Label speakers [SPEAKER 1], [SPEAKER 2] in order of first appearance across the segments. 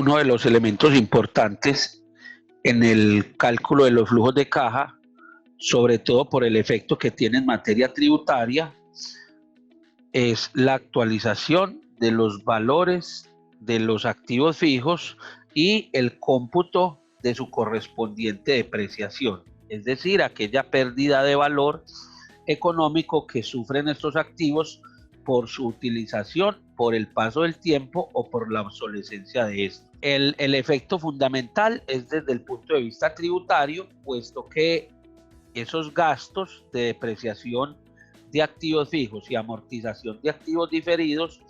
[SPEAKER 1] Uno de los elementos importantes en el cálculo de los flujos de caja, sobre todo por el efecto que tiene en materia tributaria, es la actualización de los valores de los activos fijos y el cómputo de su correspondiente depreciación, es decir, aquella pérdida de valor económico que sufren estos activos por su utilización, por el paso del tiempo o por la obsolescencia de estos. El efecto fundamental es desde el punto de vista tributario, puesto que esos gastos de depreciación de activos fijos y amortización de activos diferidos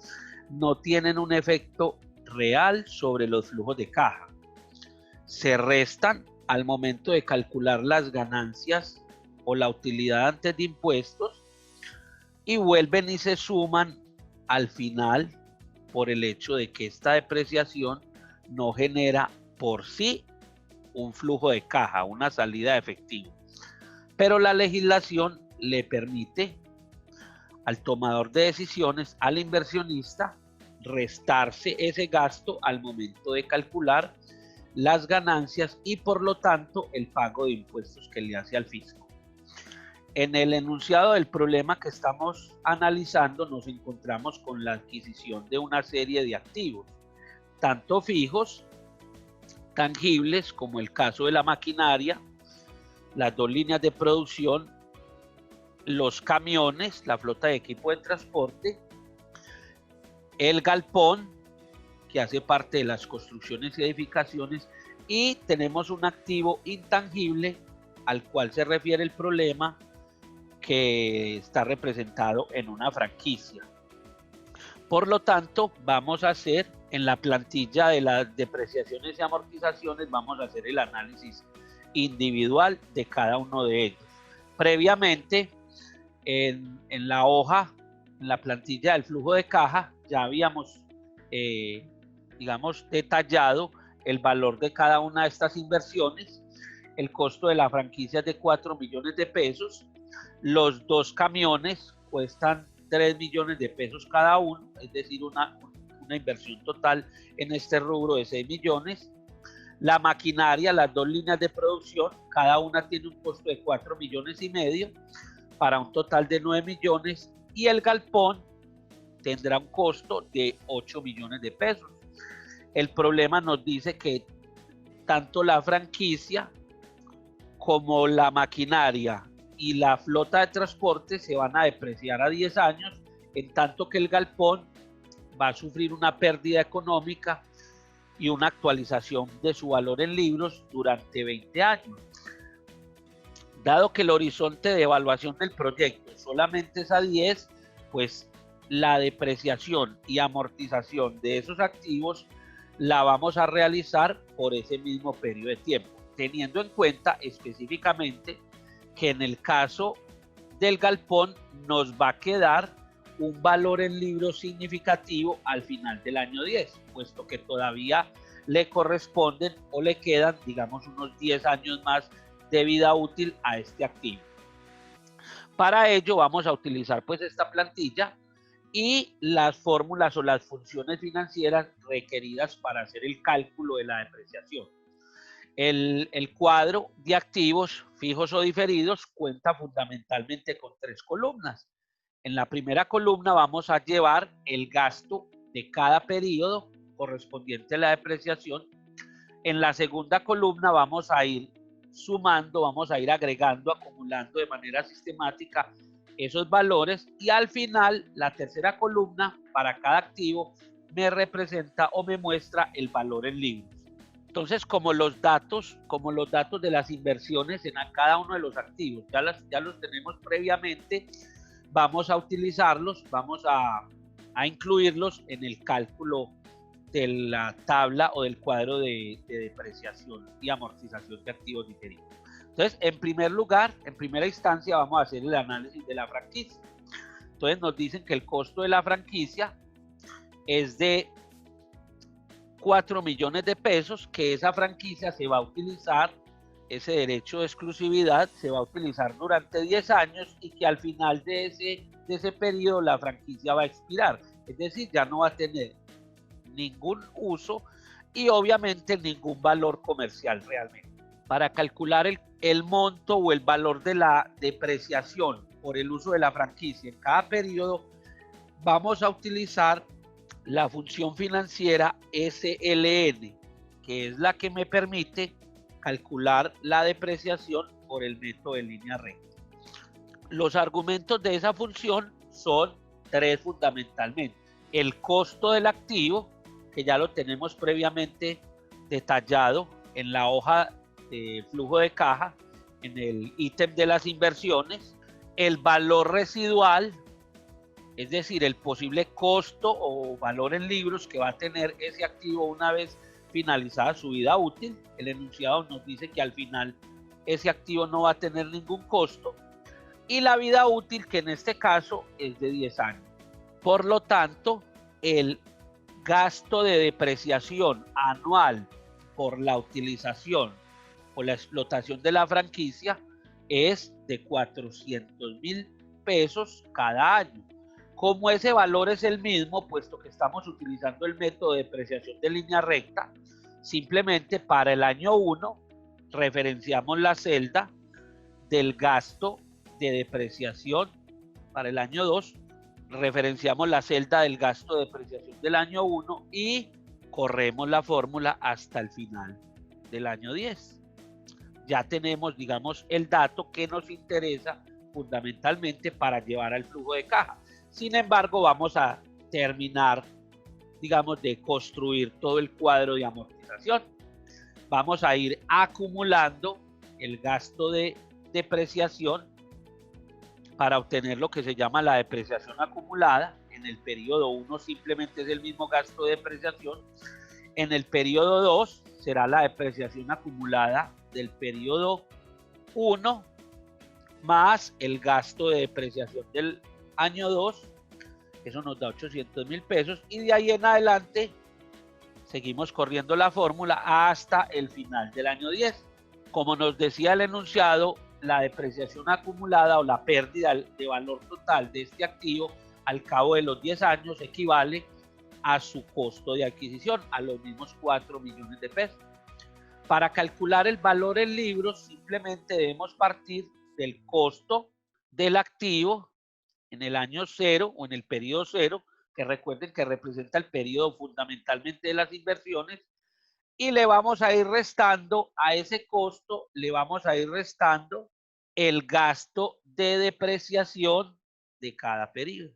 [SPEAKER 1] no tienen un efecto real sobre los flujos de caja. Se restan al momento de calcular las ganancias o la utilidad antes de impuestos y vuelven y se suman al final por el hecho de que esta depreciación no genera por sí un flujo de caja, una salida de efectivo. Pero la legislación le permite al tomador de decisiones, al inversionista, restarse ese gasto al momento de calcular las ganancias y por lo tanto el pago de impuestos que le hace al fisco. En el enunciado del problema que estamos analizando nos encontramos con la adquisición de una serie de activos, tanto fijos, tangibles, como el caso de la maquinaria, las dos líneas de producción, los camiones, la flota de equipo de transporte, el galpón, que hace parte de las construcciones y edificaciones, y tenemos un activo intangible al cual se refiere el problema, que está representado en una franquicia. Por lo tanto, vamos a hacer en la plantilla de las depreciaciones y amortizaciones, vamos a hacer el análisis individual de cada uno de ellos. Previamente, en la hoja, en la plantilla del flujo de caja, ya habíamos, detallado el valor de cada una de estas inversiones. El costo de la franquicia es de 4 millones de pesos. Los dos camiones cuestan 3 millones de pesos cada uno, es decir, una inversión total en este rubro de 6 millones. La maquinaria, las dos líneas de producción, cada una tiene un costo de 4 millones y medio para un total de 9 millones, y el galpón tendrá un costo de 8 millones de pesos. El problema nos dice que tanto la franquicia como la maquinaria y la flota de transporte se van a depreciar a 10 años, en tanto que el galpón va a sufrir una pérdida económica y una actualización de su valor en libros durante 20 años. Dado que el horizonte de evaluación del proyecto solamente es a 10, pues la depreciación y amortización de esos activos la vamos a realizar por ese mismo periodo de tiempo, teniendo en cuenta específicamente que en el caso del galpón nos va a quedar un valor en libros significativo al final del año 10, puesto que todavía le corresponden o le quedan, digamos, unos 10 años más de vida útil a este activo. Para ello vamos a utilizar pues esta plantilla y las fórmulas o las funciones financieras requeridas para hacer el cálculo de la depreciación. El cuadro de activos fijos o diferidos cuenta fundamentalmente con 3 columnas. En la primera columna vamos a llevar el gasto de cada periodo correspondiente a la depreciación. En la segunda columna vamos a ir sumando, vamos a ir agregando, acumulando de manera sistemática esos valores, y al final la tercera columna para cada activo me representa o me muestra el valor en libros. Entonces, como los datos de las inversiones en cada uno de los activos ya los tenemos previamente, vamos a utilizarlos, vamos a incluirlos en el cálculo de la tabla o del cuadro de depreciación y amortización de activos diferidos. Entonces, en primer lugar, en primera instancia, vamos a hacer el análisis de la franquicia. Entonces, nos dicen que el costo de la franquicia es de 4 millones de pesos, que esa franquicia se va a utilizar, ese derecho de exclusividad se va a utilizar durante 10 años y que al final de ese periodo la franquicia va a expirar. Es decir, ya no va a tener ningún uso y obviamente ningún valor comercial realmente. Para calcular el monto o el valor de la depreciación por el uso de la franquicia en cada periodo, vamos a utilizar la función financiera SLN, que es la que me permite calcular la depreciación por el método de línea recta. Los argumentos de esa función son tres fundamentalmente. El costo del activo, que ya lo tenemos previamente detallado en la hoja de flujo de caja, en el ítem de las inversiones. El valor residual, es decir, el posible costo o valor en libros que va a tener ese activo una vez finalizada su vida útil. El enunciado nos dice que al final ese activo no va a tener ningún costo. Y la vida útil, que en este caso es de 10 años. Por lo tanto, el gasto de depreciación anual por la utilización o la explotación de la franquicia es de 400.000 pesos cada año. Como ese valor es el mismo, puesto que estamos utilizando el método de depreciación de línea recta, simplemente para el año 1 referenciamos la celda del gasto de depreciación. Para el año 2 referenciamos la celda del gasto de depreciación del año 1 y corremos la fórmula hasta el final del año 10. Ya tenemos, digamos, el dato que nos interesa fundamentalmente para llevar al flujo de caja. Sin embargo, vamos a terminar, digamos, de construir todo el cuadro de amortización. Vamos a ir acumulando el gasto de depreciación para obtener lo que se llama la depreciación acumulada. En el periodo 1 simplemente es el mismo gasto de depreciación. En el periodo 2 será la depreciación acumulada del periodo 1 más el gasto de depreciación del año 2. Eso nos da 800.000 pesos y de ahí en adelante seguimos corriendo la fórmula hasta el final del año 10. Como nos decía el enunciado, la depreciación acumulada o la pérdida de valor total de este activo al cabo de los 10 años equivale a su costo de adquisición, a los mismos 4 millones de pesos. Para calcular el valor en libros, simplemente debemos partir del costo del activo en el año 0 o en el periodo 0, que recuerden que representa el periodo fundamentalmente de las inversiones, y le vamos a ir restando a ese costo, le vamos a ir restando el gasto de depreciación de cada periodo.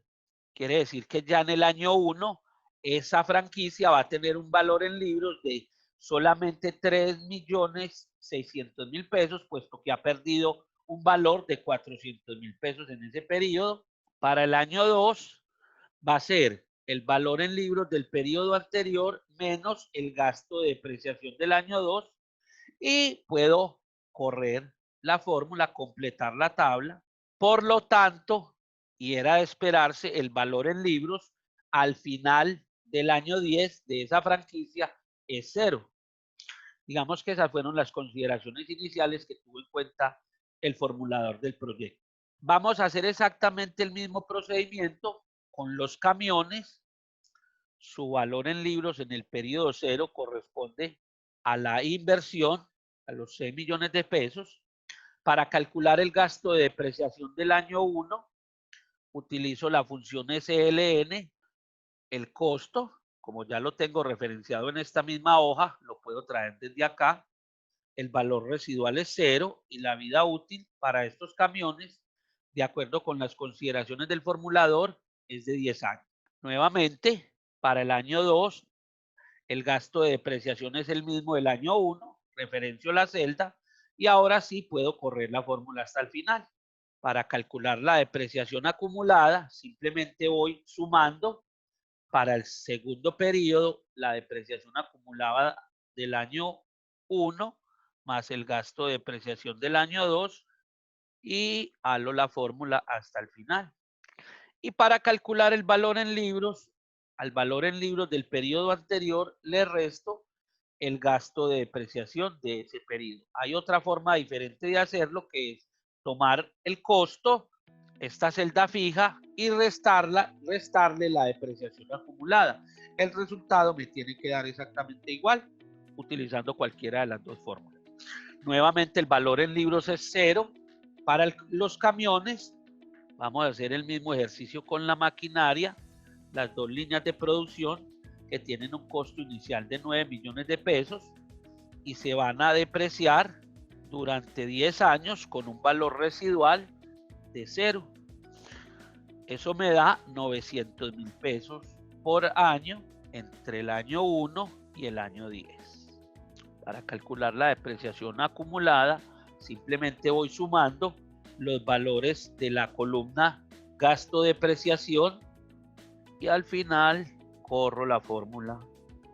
[SPEAKER 1] Quiere decir que ya en el año 1, esa franquicia va a tener un valor en libros de solamente 3.600.000 pesos, puesto que ha perdido un valor de 400.000 pesos en ese periodo. Para el año 2 va a ser el valor en libros del periodo anterior menos el gasto de depreciación del año 2 y puedo correr la fórmula, completar la tabla. Por lo tanto, y era de esperarse, el valor en libros al final del año 10 de esa franquicia es 0. Digamos que esas fueron las consideraciones iniciales que tuvo en cuenta el formulador del proyecto. Vamos a hacer exactamente el mismo procedimiento con los camiones. Su valor en libros en el periodo 0 corresponde a la inversión, a los 6 millones de pesos. Para calcular el gasto de depreciación del año 1, utilizo la función SLN, el costo, como ya lo tengo referenciado en esta misma hoja, lo puedo traer desde acá. El valor residual es 0 y la vida útil para estos camiones, de acuerdo con las consideraciones del formulador, es de 10 años. Nuevamente, para el año 2, el gasto de depreciación es el mismo del año 1, referencio la celda, y ahora sí puedo correr la fórmula hasta el final. Para calcular la depreciación acumulada, simplemente voy sumando para el segundo periodo la depreciación acumulada del año 1 más el gasto de depreciación del año 2 y halo la fórmula hasta el final. Y para calcular el valor en libros, al valor en libros del periodo anterior le resto el gasto de depreciación de ese periodo. Hay otra forma diferente de hacerlo, que es tomar el costo, esta celda fija y restarle la depreciación acumulada. El resultado me tiene que dar exactamente igual, utilizando cualquiera de las dos fórmulas. Nuevamente el valor en libros es 0. Para los camiones vamos a hacer el mismo ejercicio con la maquinaria, las dos líneas de producción que tienen un costo inicial de 9 millones de pesos y se van a depreciar durante 10 años con un valor residual de 0. Eso me da 900.000 pesos por año entre el año 1 y el año 10. Para calcular la depreciación acumulada, simplemente voy sumando los valores de la columna gasto de depreciación y al final corro la fórmula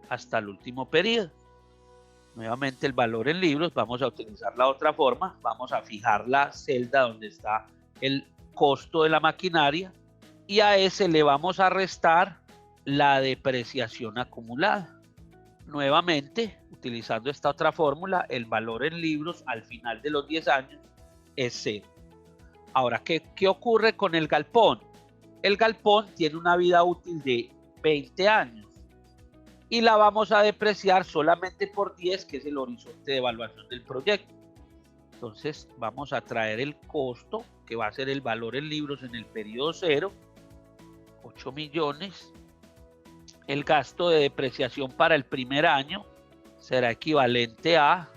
[SPEAKER 1] hasta el último periodo. Nuevamente el valor en libros, vamos a utilizar la otra forma, vamos a fijar la celda donde está el costo de la maquinaria y a ese le vamos a restar la depreciación acumulada. Nuevamente, utilizando esta otra fórmula, el valor en libros al final de los 10 años es 0. Ahora, ¿qué ocurre con el galpón? El galpón tiene una vida útil de 20 años y la vamos a depreciar solamente por 10, que es el horizonte de evaluación del proyecto. Entonces, vamos a traer el costo, que va a ser el valor en libros en el periodo 0, 8 millones. El gasto de depreciación para el primer año será equivalente a,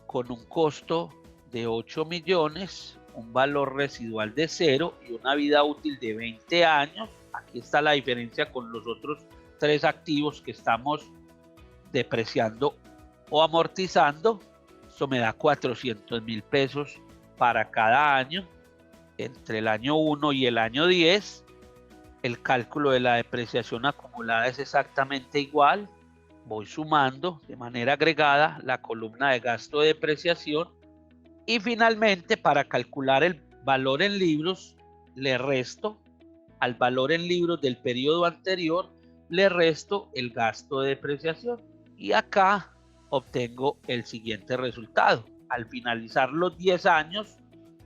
[SPEAKER 1] con un costo de 8 millones, un valor residual de 0 y una vida útil de 20 años. Aquí está la diferencia con los otros 3 activos que estamos depreciando o amortizando. Esto me da 400.000 pesos para cada año entre el año 1 y el año 10. El cálculo de la depreciación acumulada es exactamente igual. Voy sumando de manera agregada la columna de gasto de depreciación y finalmente para calcular el valor en libros le resto al valor en libros del periodo anterior, le resto el gasto de depreciación y acá obtengo el siguiente resultado. Al finalizar los 10 años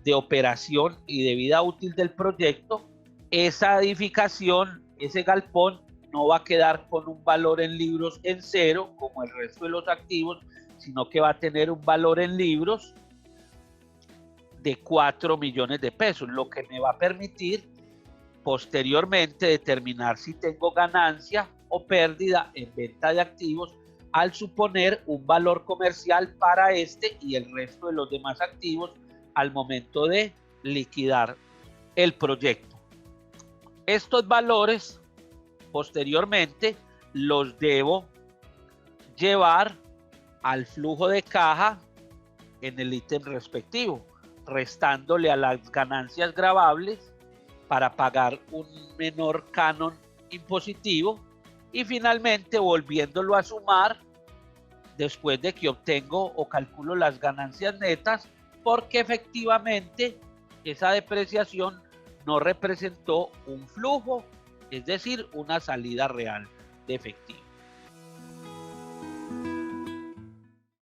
[SPEAKER 1] de operación y de vida útil del proyecto, esa edificación, ese galpón, no va a quedar con un valor en libros en 0 como el resto de los activos, sino que va a tener un valor en libros de 4 millones de pesos, lo que me va a permitir posteriormente determinar si tengo ganancia o pérdida en venta de activos al suponer un valor comercial para este y el resto de los demás activos al momento de liquidar el proyecto. Estos valores posteriormente los debo llevar al flujo de caja en el ítem respectivo, restándole a las ganancias gravables para pagar un menor canon impositivo y finalmente volviéndolo a sumar después de que obtengo o calculo las ganancias netas, porque efectivamente esa depreciación no representó un flujo, es decir, una salida real de efectivo.